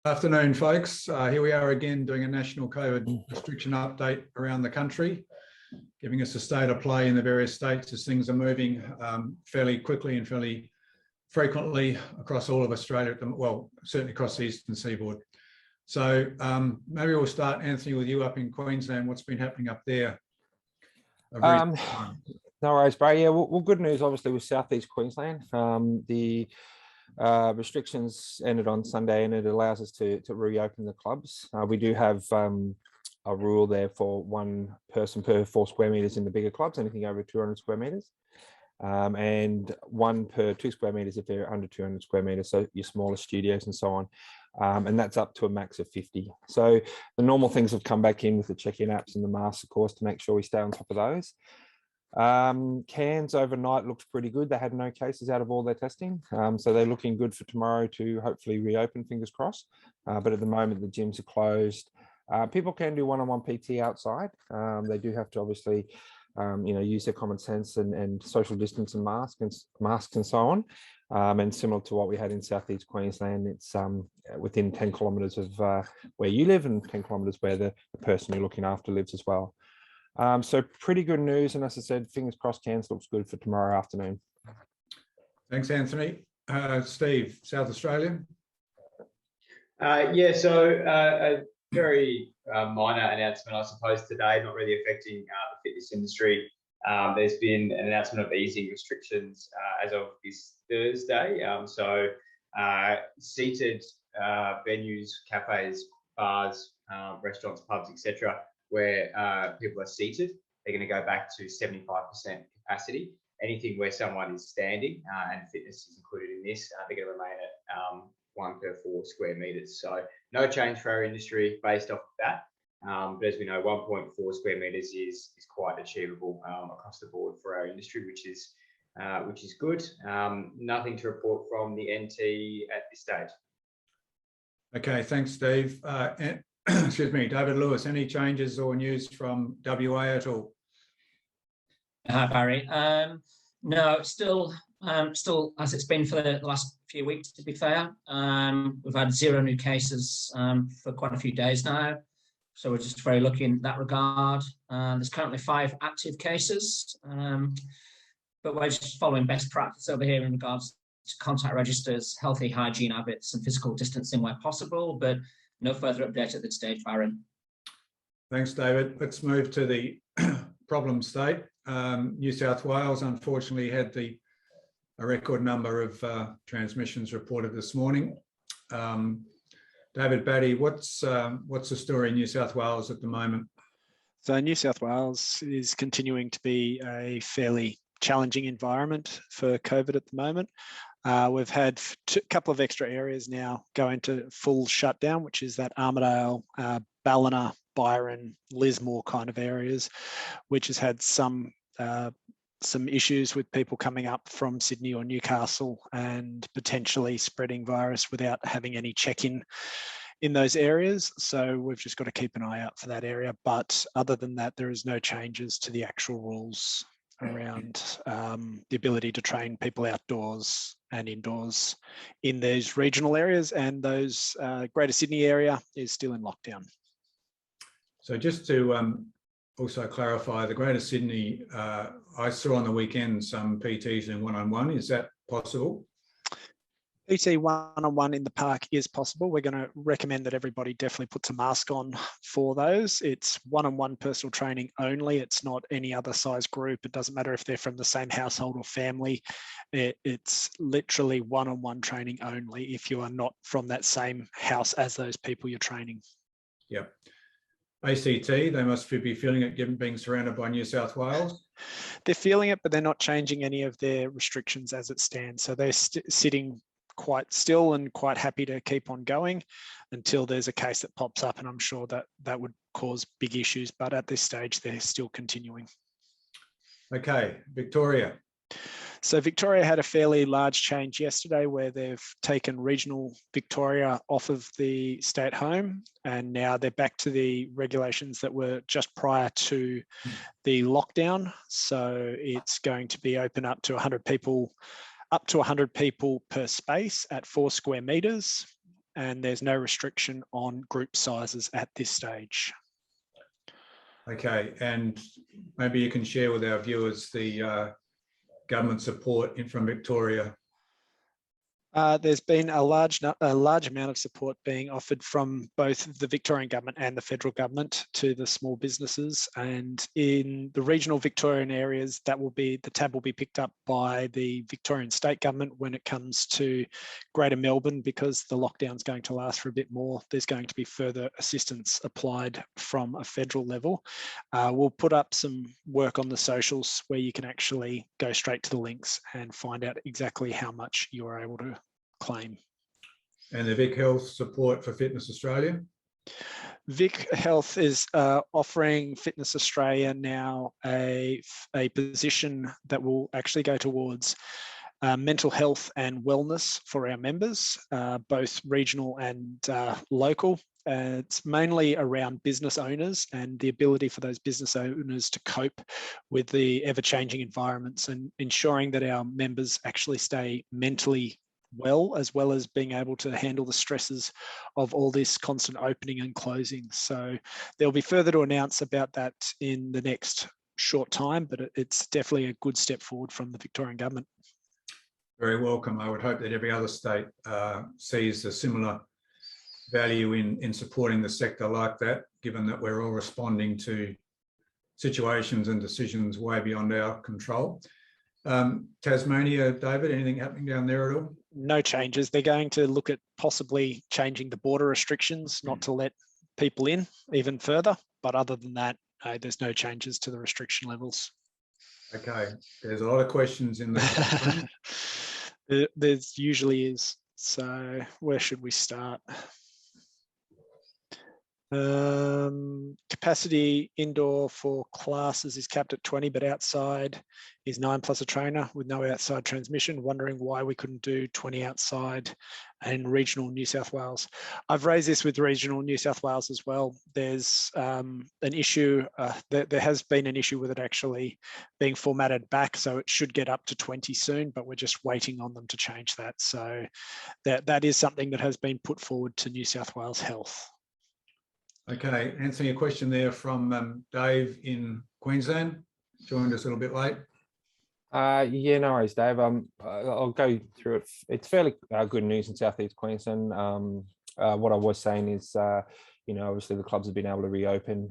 Afternoon, folks. Here we are again doing a national COVID restriction update around the country, giving us a state of play in the various states as things are moving fairly quickly and fairly frequently across all of Australia, well, certainly across the eastern seaboard. So maybe we'll start, Anthony, with you up in Queensland. What's been happening up there? No worries, Barry. Yeah, well, good news, obviously, with southeast Queensland. The restrictions ended on Sunday, and it allows us to reopen the clubs. We do have a rule there for one person per 4 square meters in the bigger clubs, anything over 200 square meters, and 1 per 2 square meters if they're under 200 square meters, so your smaller studios and so on. And that's up to a max of 50. So the normal things have come back in with the check-in apps and the masks, of course, to make sure we stay on top of those. Cairns overnight looked pretty good. They had no cases out of all their testing, so they're looking good for tomorrow to hopefully reopen, fingers crossed. But at the moment the gyms are closed. People can do one-on-one PT outside. They do have to obviously use their common sense and social distance and masks and so on. And similar to what we had in southeast Queensland, it's within 10 kilometres of where you live and 10 kilometres where the person you're looking after lives as well. So pretty good news, and as I said, fingers crossed, Cairns looks good for tomorrow afternoon. Thanks, Anthony. Steve, South Australia? So a very minor announcement, I suppose, today, not really affecting the fitness industry. There's been an announcement of easing restrictions as of this Thursday. Seated venues, cafes, bars, restaurants, pubs, etc., where people are seated, they're going to go back to 75% capacity. Anything where someone is standing, and fitness is included in this, they're going to remain at 1 per 4 square meters. So no change for our industry based off of that. But as we know, 1.4 square meters is quite achievable across the board for our industry, which is good. Nothing to report from the NT at this stage. Okay, thanks, Steve. Excuse me, David Lewis, any changes or news from WA at all? Hi, Barry. No, still as it's been for the last few weeks, to be fair. We've had 0 new cases for quite a few days now. So we're just very lucky in that regard. There's currently 5 active cases, but we're just following best practice over here in regards to contact registers, healthy hygiene habits and physical distancing where possible, but no further update at this stage, Barry. Thanks, David. Let's move to the problem state. New South Wales, unfortunately, had a record number of transmissions reported this morning. David Batty, what's the story in New South Wales at the moment? So New South Wales is continuing to be a fairly challenging environment for COVID at the moment. We've had a couple of extra areas now go into full shutdown, which is that Armidale, Ballina, Byron, Lismore kind of areas, which has had some issues with people coming up from Sydney or Newcastle and potentially spreading virus without having any check-in in those areas. So we've just got to keep an eye out for that area. But other than that, there is no changes to the actual rules around the ability to train people outdoors and indoors in those regional areas, and those Greater Sydney area is still in lockdown. So just to also clarify, the Greater Sydney, I saw on the weekend some PTs in one-on-one. Is that possible? PT one-on-one in the park is possible. We're going to recommend that everybody definitely puts a mask on for those. It's one-on-one personal training only. It's not any other size group. It doesn't matter if they're from the same household or family. It's literally one-on-one training only if you are not from that same house as those people you're training. Yep. ACT, they must be feeling it given being surrounded by New South Wales. They're feeling it, but they're not changing any of their restrictions as it stands. So they're sitting quite still and quite happy to keep on going until there's a case that pops up, and I'm sure that would cause big issues, but at this stage they're still continuing. Okay, Victoria. So Victoria had a fairly large change yesterday where they've taken regional Victoria off of the stay at home, and now they're back to the regulations that were just prior to the lockdown. So it's going to be open up to 100 people per space at 4 square meters. and there's no restriction on group sizes at this stage. Okay, and maybe you can share with our viewers the government support from Victoria. There's been a large amount of support being offered from both the Victorian government and the federal government to the small businesses, and in the regional Victorian areas, the tab will be picked up by the Victorian state government when it comes to Greater Melbourne, because the lockdown's going to last for a bit more. There's going to be further assistance applied from a federal level. We'll put up some work on the socials where you can actually go straight to the links and find out exactly how much you are able to claim. And the Vic Health support for Fitness Australia? Vic Health is offering Fitness Australia now a position that will actually go towards mental health and wellness for our members, both regional and local. It's mainly around business owners and the ability for those business owners to cope with the ever-changing environments and ensuring that our members actually stay mentally well as being able to handle the stresses of all this constant opening and closing. So there'll be further to announce about that in the next short time, but it's definitely a good step forward from the Victorian government. Very welcome. I would hope that every other state sees a similar value in supporting the sector like that, given that we're all responding to situations and decisions way beyond our control. Tasmania, David, anything happening down there at all? No changes. They're going to look at possibly changing the border restrictions, not to let people in even further. But other than that, there's no changes to the restriction levels. Okay, there's a lot of questions in the There usually is. So where should we start? Capacity indoor for classes is capped at 20, but outside is 9 plus a trainer with no outside transmission. Wondering why we couldn't do 20 outside in regional New South Wales. I've raised this with regional New South Wales as well. There's an issue, there has been an issue with it actually being formatted back, so it should get up to 20 soon, but we're just waiting on them to change that. So that is something that has been put forward to New South Wales Health. Okay, answering a question there from Dave in Queensland. Joined us a little bit late. Yeah, no worries, Dave. I'll go through it. It's fairly good news in southeast Queensland. What I was saying is, obviously the clubs have been able to reopen.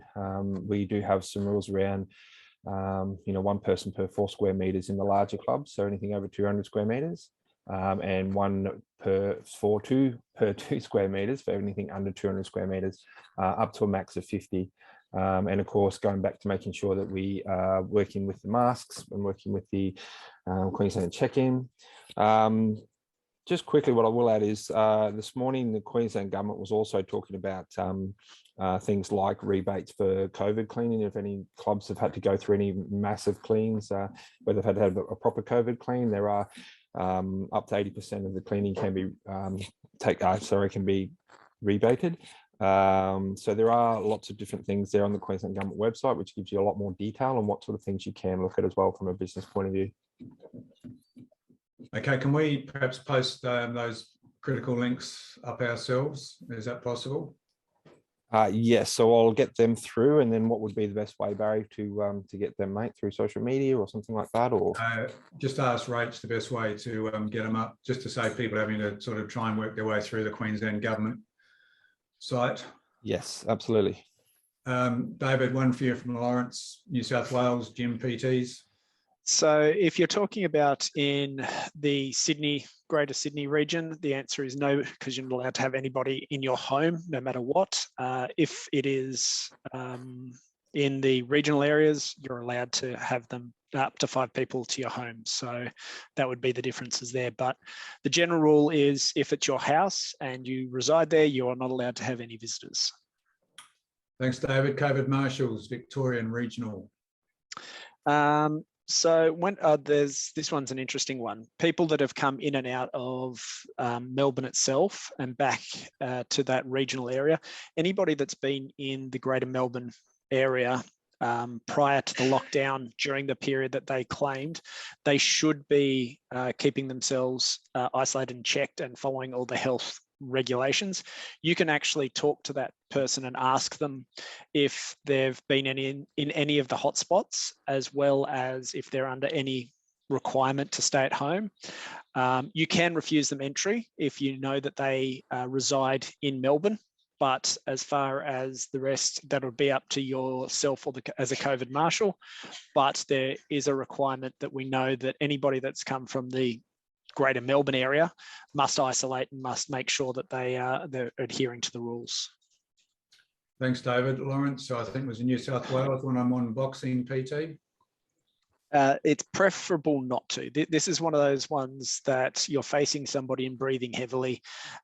We do have some rules around, one person per 4 square metres in the larger clubs, so anything over 200 square metres, and 1 per 2 square metres for anything under 200 square metres, up to a max of 50. And of course, going back to making sure that we are working with the masks and working with the Queensland check-in. Just quickly, what I will add is this morning, the Queensland government was also talking about things like rebates for COVID cleaning. If any clubs have had to go through any massive cleans, where they've had to have a proper COVID clean, there are up to 80% of the cleaning can be can be rebated. So there are lots of different things there on the Queensland government website, which gives you a lot more detail on what sort of things you can look at as well from a business point of view. Okay, can we perhaps post those critical links up ourselves? Is that possible? Yes, so I'll get them through, and then what would be the best way, Barry, to get them, mate, through social media or something like that? Or just ask Rach the best way to get them up, just to save people having to sort of try and work their way through the Queensland government site. Yes, absolutely. David, one for you from Lawrence, New South Wales, gym PTs. So if you're talking about in the Greater Sydney region, the answer is no, because you're not allowed to have anybody in your home, no matter what. If it is in the regional areas, you're allowed to have them up to 5 people to your home. So that would be the differences there. But the general rule is if it's your house and you reside there, you are not allowed to have any visitors. Thanks, David. COVID Marshals, Victorian Regional. So when this one's an interesting one. People that have come in and out of Melbourne itself and back to that regional area, anybody that's been in the Greater Melbourne area prior to the lockdown during the period that they claimed, they should be keeping themselves isolated and checked and following all the health regulations, you can actually talk to that person and ask them if they've been in any of the hotspots, as well as if they're under any requirement to stay at home. You can refuse them entry if you know that they reside in Melbourne. But as far as the rest, that would be up to yourself or as a COVID marshal. But there is a requirement that we know that anybody that's come from the greater Melbourne area must isolate and must make sure that they're adhering to the rules. Thanks, David. Lawrence, so I think it was in New South Wales when I'm on boxing PT. It's preferable not to. This is one of those ones that you're facing somebody and breathing heavily.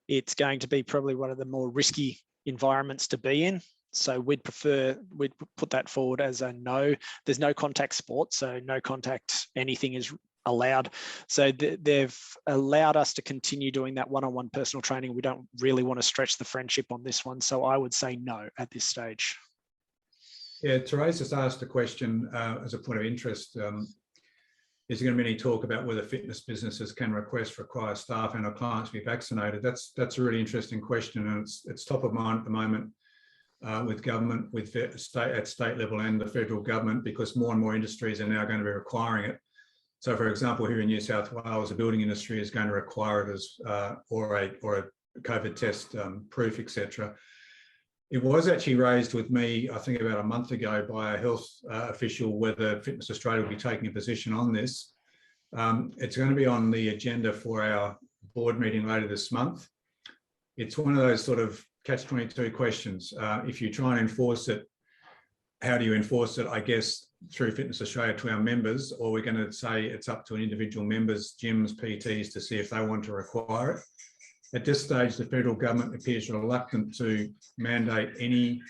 It's going to be probably one of the more risky environments to be in. So we'd put that forward as a no. There's no contact sport, so no contact anything is allowed. So they've allowed us to continue doing that one-on-one personal training. We don't really want to stretch the friendship on this one. So I would say no at this stage. Yeah, Therese just asked a question as a point of interest. Is there going to be any talk about whether fitness businesses can require staff and our clients to be vaccinated? That's a really interesting question, and it's top of mind at the moment with government, at state level and the federal government, because more and more industries are now going to be requiring it. So, for example, here in New South Wales, the building industry is going to require it as or a COVID test proof, etc. It was actually raised with me, I think about a month ago, by a health official whether Fitness Australia will be taking a position on this. It's going to be on the agenda for our board meeting later this month. It's one of those sort of catch-22 questions. If you try and enforce it, how do you enforce it? I guess through Fitness Australia to our members, or we're going to say it's up to an individual members, gyms, PTs to see if they want to require it. At this stage, the federal government appears reluctant to mandate any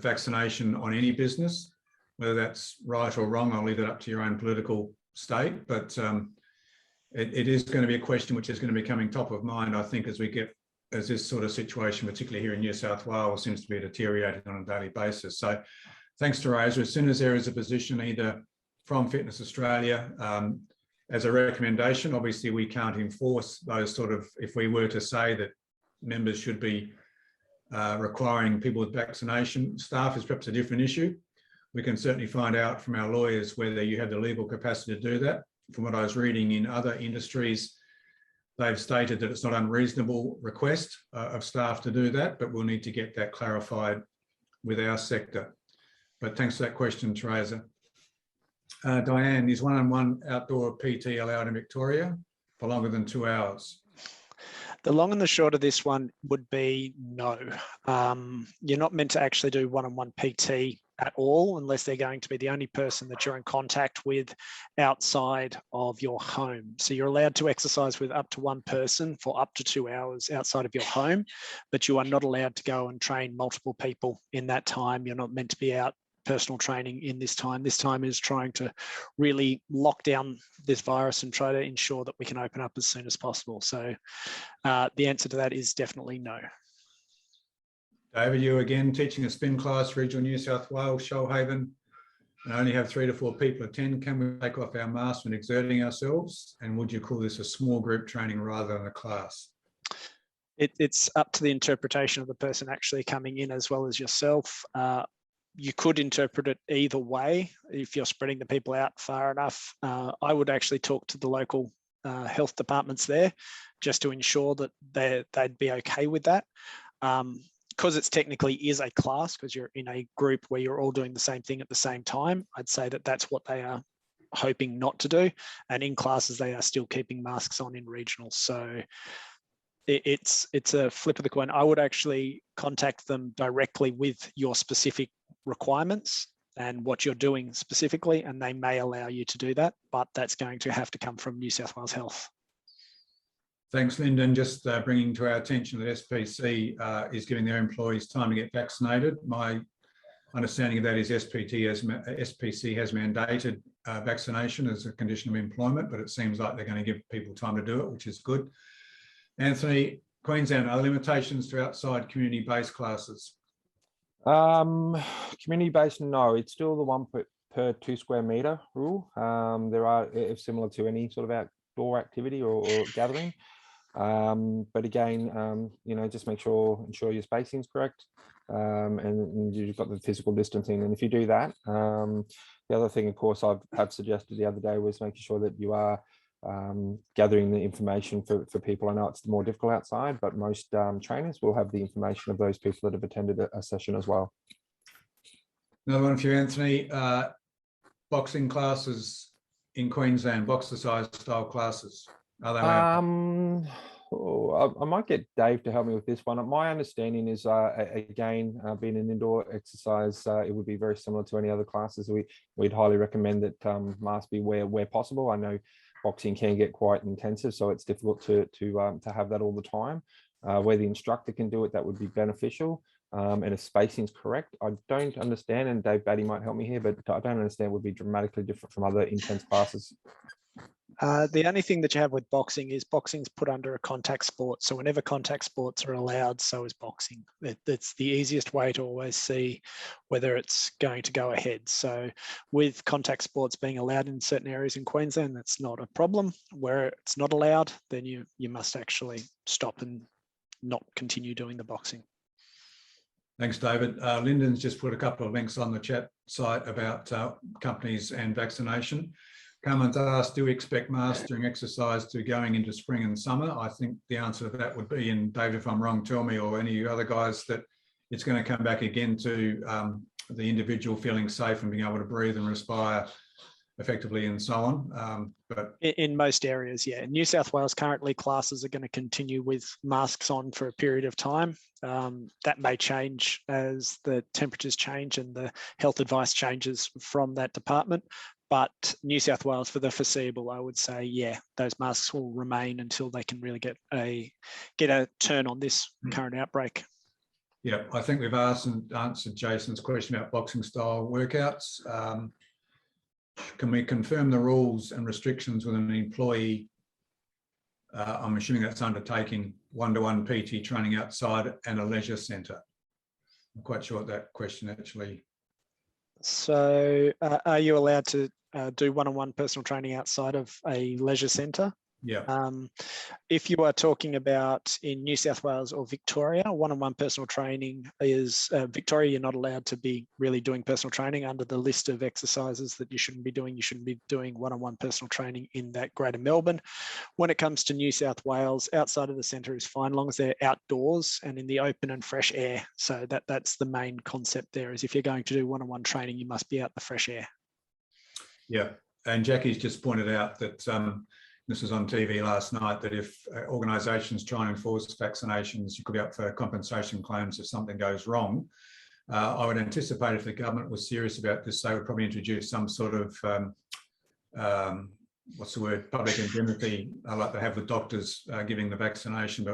vaccination on any business. Whether that's right or wrong, I'll leave it up to your own political state. But it is going to be a question which is going to be coming top of mind, I think, as this sort of situation, particularly here in New South Wales, seems to be deteriorating on a daily basis. So thanks, Teresa. As soon as there is a position either from Fitness Australia, as a recommendation, obviously we can't enforce those sort of, if we were to say that members should be requiring people with vaccination, staff is perhaps a different issue. We can certainly find out from our lawyers whether you have the legal capacity to do that. From what I was reading in other industries, they've stated that it's not unreasonable request of staff to do that, but we'll need to get that clarified with our sector. But thanks for that question, Teresa. Diane, is one-on-one outdoor PT allowed in Victoria for longer than 2 hours? The long and the short of this one would be no. You're not meant to actually do one-on-one PT at all unless they're going to be the only person that you're in contact with outside of your home. So you're allowed to exercise with up to one person for up to 2 hours outside of your home, but you are not allowed to go and train multiple people in that time. You're not meant to be out personal training in this time. This time is trying to really lock down this virus and try to ensure that we can open up as soon as possible. So the answer to that is definitely no. David, you again teaching a spin class, regional New South Wales, Shoalhaven, and only have 3 to 4 people attend. Can we take off our masks when exerting ourselves? And would you call this a small group training rather than a class? It's up to the interpretation of the person actually coming in as well as yourself. You could interpret it either way if you're spreading the people out far enough. I would actually talk to the local health departments there just to ensure that they'd be okay with that. Because it's technically is a class, because you're in a group where you're all doing the same thing at the same time, I'd say that that's what they are hoping not to do. And in classes, they are still keeping masks on in regional. So it's a flip of the coin. I would actually contact them directly with your specific requirements and what you're doing specifically, and they may allow you to do that, but that's going to have to come from New South Wales Health. Thanks, Lyndon. Just bringing to our attention that SPC is giving their employees time to get vaccinated. My understanding of that is SPC has mandated vaccination as a condition of employment, but it seems like they're going to give people time to do it, which is good. Anthony, Queensland, are there limitations to outside community-based classes? Community-based, no. It's still the 1 per 2 square metre rule. There are, if similar to any sort of outdoor activity or gathering. But again, just ensure your spacing is correct, and you've got the physical distancing. And if you do that, the other thing, of course, I've suggested the other day was making sure that you are gathering the information for people. I know it's more difficult outside, but most trainers will have the information of those people that have attended a session as well. Another one for you, Anthony. Boxing classes in Queensland, boxer-size style classes. Are they allowed? I might get Dave to help me with this one. My understanding is, again, being an indoor exercise, it would be very similar to any other classes. We'd highly recommend that masks be where possible. I know boxing can get quite intensive, so it's difficult to have that all the time. Where the instructor can do it, that would be beneficial. And if spacing is correct, I don't understand, and Dave Batty might help me here, but I don't understand would be dramatically different from other intense classes. The only thing that you have with boxing is boxing's put under a contact sport. So whenever contact sports are allowed, so is boxing. That's the easiest way to always see whether it's going to go ahead. So with contact sports being allowed in certain areas in Queensland, that's not a problem. Where it's not allowed, then you must actually stop and not continue doing the boxing. Thanks, David. Lyndon's just put a couple of links on the chat site about companies and vaccination. Carmen's asked, do we expect masks during exercise to going into spring and summer? I think the answer to that would be, and David, if I'm wrong, tell me, or any other guys, that it's going to come back again to the individual feeling safe and being able to breathe and respire effectively and so on. But in most areas, yeah. In New South Wales, currently classes are going to continue with masks on for a period of time. That may change as the temperatures change and the health advice changes from that department. But New South Wales, for the foreseeable, I would say, yeah, those masks will remain until they can really get a turn on this current outbreak. Yeah, I think we've asked and answered Jason's question about boxing style workouts. Can we confirm the rules and restrictions with an employee? I'm assuming that's undertaking one-to-one PT training outside and a leisure centre. I'm quite sure what that question actually. So are you allowed to do one-on-one personal training outside of a leisure centre? Yeah. If you are talking about in New South Wales or Victoria, one-on-one personal training is Victoria, you're not allowed to be really doing personal training under the list of exercises that you shouldn't be doing. You shouldn't be doing one-on-one personal training in that Greater Melbourne. When it comes to New South Wales, outside of the centre is fine, as long as they're outdoors and in the open and fresh air. So that's the main concept there, is if you're going to do one-on-one training, you must be out in the fresh air. Yeah, and Jackie's just pointed out that this was on TV last night, that if organisations try and enforce vaccinations, you could be up for compensation claims if something goes wrong. I would anticipate if the government was serious about this, they would probably introduce some sort of, what's the word, public indemnity, like they have with doctors giving the vaccination,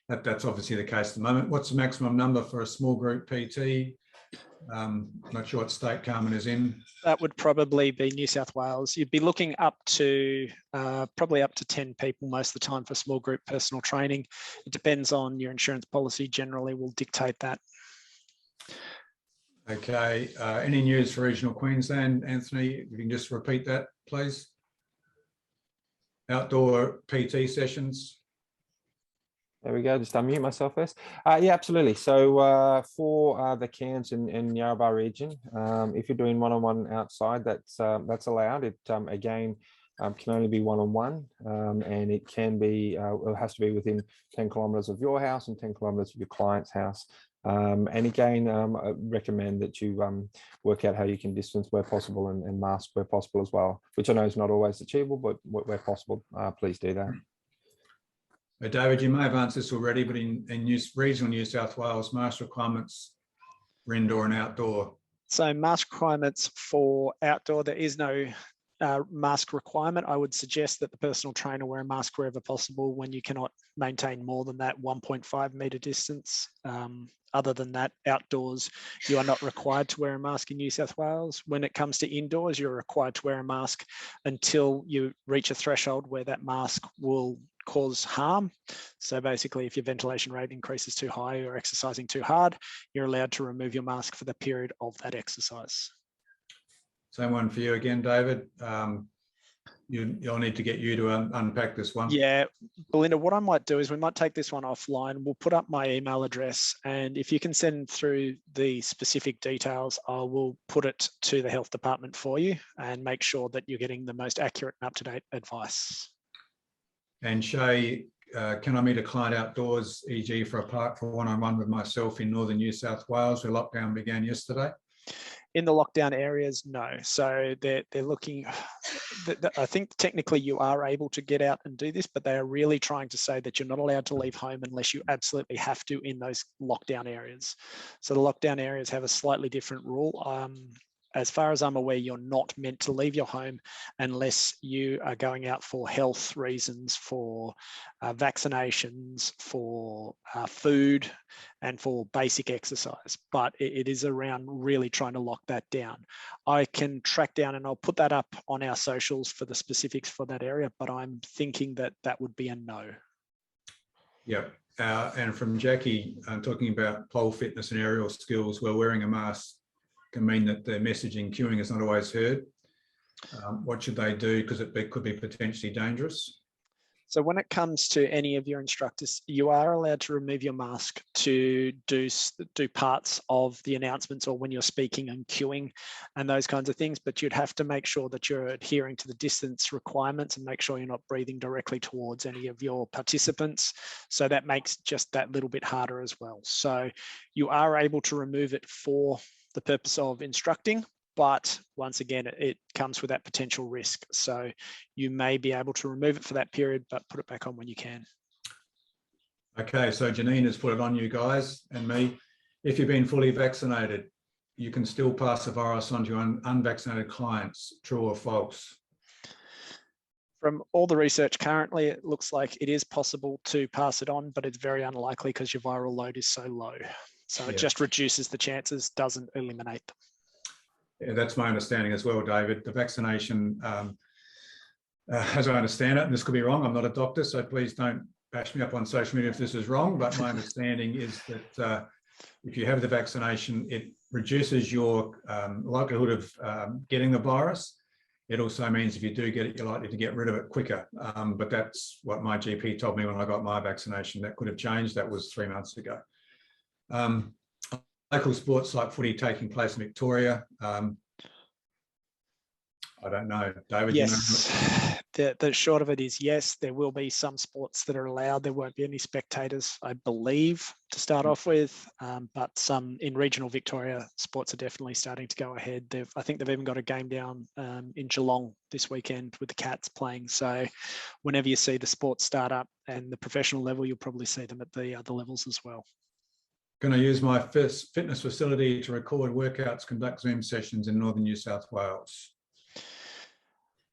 but that's obviously the case at the moment. What's the maximum number for a small group PT? Not sure what state Carmen is in. That would probably be New South Wales. You'd be looking up to probably up to 10 people most of the time for small group personal training. It depends on your insurance policy, generally will dictate that. Okay, any news for regional Queensland, Anthony? If you can just repeat that, please. Outdoor PT sessions. There we go. Just unmute myself first. Yeah, absolutely. So for the Cairns and Yarrabah region, if you're doing one-on-one outside, that's allowed. It again can only be one-on-one, and it can be it has to be within 10 kilometres of your house and 10 kilometres of your client's house. And again, I recommend that you work out how you can distance where possible and mask where possible as well, which I know is not always achievable, but where possible, please do that. David, you may have answered this already, but in regional New South Wales, mask requirements for indoor and outdoor. So mask requirements for outdoor, there is no mask requirement. I would suggest that the personal trainer wear a mask wherever possible when you cannot maintain more than that 1.5 metre distance. Other than that, outdoors, you are not required to wear a mask in New South Wales. When it comes to indoors, you're required to wear a mask until you reach a threshold where that mask will cause harm. So basically, if your ventilation rate increases too high or exercising too hard, you're allowed to remove your mask for the period of that exercise. Same one for you again, David. you'll need to get you to unpack this one. Yeah, Belinda, what I might do is we might take this one offline. We'll put up my email address, and if you can send through the specific details, I will put it to the health department for you and make sure that you're getting the most accurate and up-to-date advice. And Shay, can I meet a client outdoors, e.g. for a park for one-on-one with myself in northern New South Wales where lockdown began yesterday? In the lockdown areas, no. So they're looking, I think technically you are able to get out and do this, but they are really trying to say that you're not allowed to leave home unless you absolutely have to in those lockdown areas. So the lockdown areas have a slightly different rule. As far as I'm aware, you're not meant to leave your home unless you are going out for health reasons, for vaccinations, for food, and for basic exercise. But it is around really trying to lock that down. I can track down, and I'll put that up on our socials for the specifics for that area, but I'm thinking that that would be a no. Yep. And from Jackie, talking about pole fitness and aerial skills, where wearing a mask can mean that the messaging queuing is not always heard. What should they do? Because it could be potentially dangerous. So when it comes to any of your instructors, you are allowed to remove your mask to do parts of the announcements or when you're speaking and queuing and those kinds of things, but you'd have to make sure that you're adhering to the distance requirements and make sure you're not breathing directly towards any of your participants. So that makes just that little bit harder as well. So you are able to remove it for the purpose of instructing, but once again, it comes with that potential risk. So you may be able to remove it for that period, but put it back on when you can. Okay, so Janine has put it on you guys and me. If you've been fully vaccinated, you can still pass the virus on to your unvaccinated clients, true or false? From all the research currently, it looks like it is possible to pass it on, but it's very unlikely because your viral load is so low. So it just reduces the chances, doesn't eliminate them. Yeah, that's my understanding as well, David. The vaccination, as I understand it, and this could be wrong, I'm not a doctor, so please don't bash me up on social media if this is wrong, but my understanding is that if you have the vaccination, it reduces your likelihood of getting the virus. It also means if you do get it, you're likely to get rid of it quicker. But that's what my GP told me when I got my vaccination. That could have changed. That was 3 months ago. Local sports like footy taking place in Victoria. I don't know, David. Yes, the short of it is yes, there will be some sports that are allowed. There won't be any spectators, I believe, to start off with, but some in regional Victoria, sports are definitely starting to go ahead. I think they've even got a game down in Geelong this weekend with the Cats playing. So whenever you see the sports start up and the professional level, you'll probably see them at the other levels as well. Going to use my fitness facility to record workouts, conduct Zoom sessions in northern New South Wales.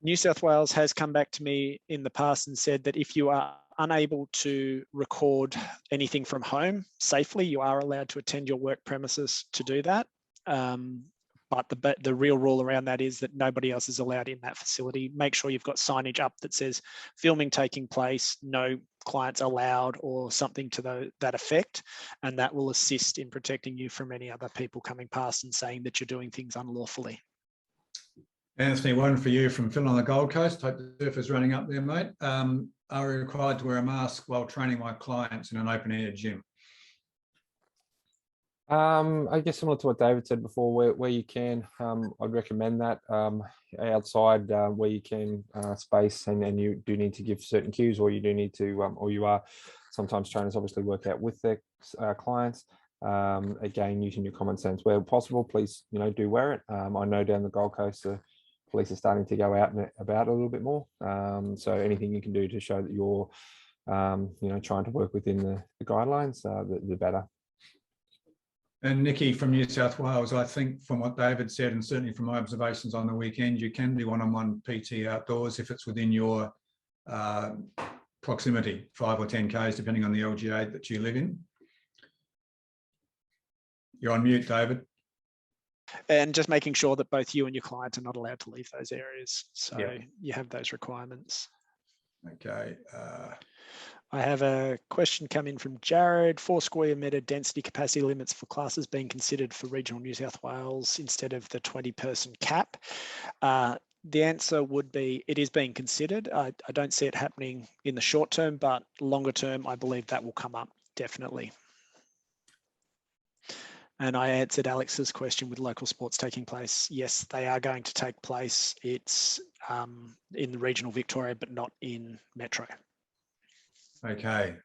New South Wales has come back to me in the past and said that if you are unable to record anything from home safely, you are allowed to attend your work premises to do that. But the real rule around that is that nobody else is allowed in that facility. Make sure you've got signage up that says filming taking place, no clients allowed, or something to that effect. And that will assist in protecting you from any other people coming past and saying that you're doing things unlawfully. Anthony, one for you from Phil on the Gold Coast. Hope the surf is running up there, mate. Are we required to wear a mask while training my clients in an open air gym? I guess similar to what David said before, where you can, I'd recommend that. Outside where you can space and you do need to give certain cues, or you do need to, or you are, sometimes trainers obviously work out with their clients. Again, using your common sense where possible, please, do wear it. I know down the Gold Coast, the police are starting to go out and about a little bit more. So anything you can do to show that you're, trying to work within the guidelines, the better. And Nikki from New South Wales, I think from what David said, and certainly from my observations on the weekend, you can do one-on-one PT outdoors if it's within your proximity, 5 or 10 Ks, depending on the LGA that you live in. You're on mute, David. And just making sure that both you and your client are not allowed to leave those areas. So you have those requirements. Okay. I have a question come in from Jared. 4 square metre density capacity limits for classes being considered for regional New South Wales instead of the 20-person cap. The answer would be it is being considered. I don't see it happening in the short term, but longer term, I believe that will come up definitely. And I answered Alex's question with local sports taking place. Yes, they are going to take place. It's in the regional Victoria, but not in Metro. Okay.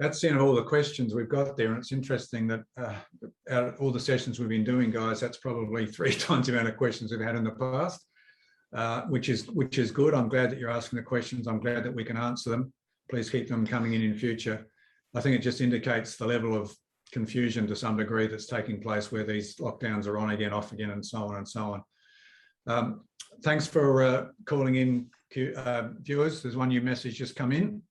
That's the end of all the questions we've got there. And it's interesting that out of all the sessions we've been doing, guys, that's probably 3 times the amount of questions we've had in the past, which is good. I'm glad that you're asking the questions. I'm glad that we can answer them. Please keep them coming in future. I think it just indicates the level of confusion to some degree that's taking place where these lockdowns are on again, off again, and so on and so on. Thanks for calling in, viewers. There's one new message just come in.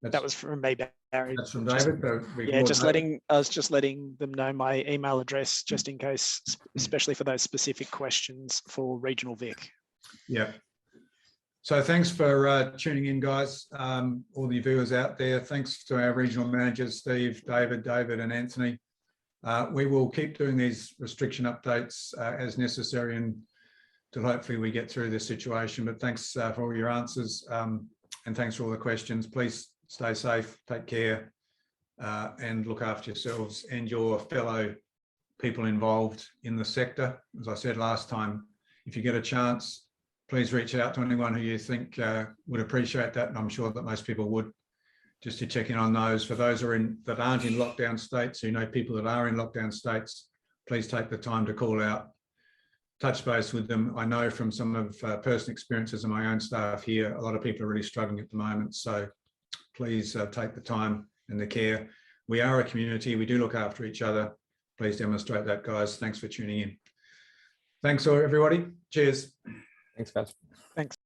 That was from me, Barry. That's from David. Yeah, I was just letting them know my email address, just in case, especially for those specific questions for Regional Vic. Yeah. So thanks for tuning in, guys. All the viewers out there. Thanks to our regional managers, Steve, David, and Anthony. We will keep doing these restriction updates as necessary until hopefully we get through this situation. But thanks for all your answers and thanks for all the questions. Please stay safe, take care, and look after yourselves and your fellow people involved in the sector. As I said last time, if you get a chance, please reach out to anyone who you think would appreciate that, and I'm sure that most people would, just to check in on those. For those that aren't in lockdown states, who know people that are in lockdown states, please take the time to call out, touch base with them. I know from some of personal experiences of my own staff here, a lot of people are really struggling at the moment. So please take the time and the care. We are a community. We do look after each other. Please demonstrate that, guys. Thanks for tuning in. Thanks, everybody. Cheers. Thanks, guys. Thanks.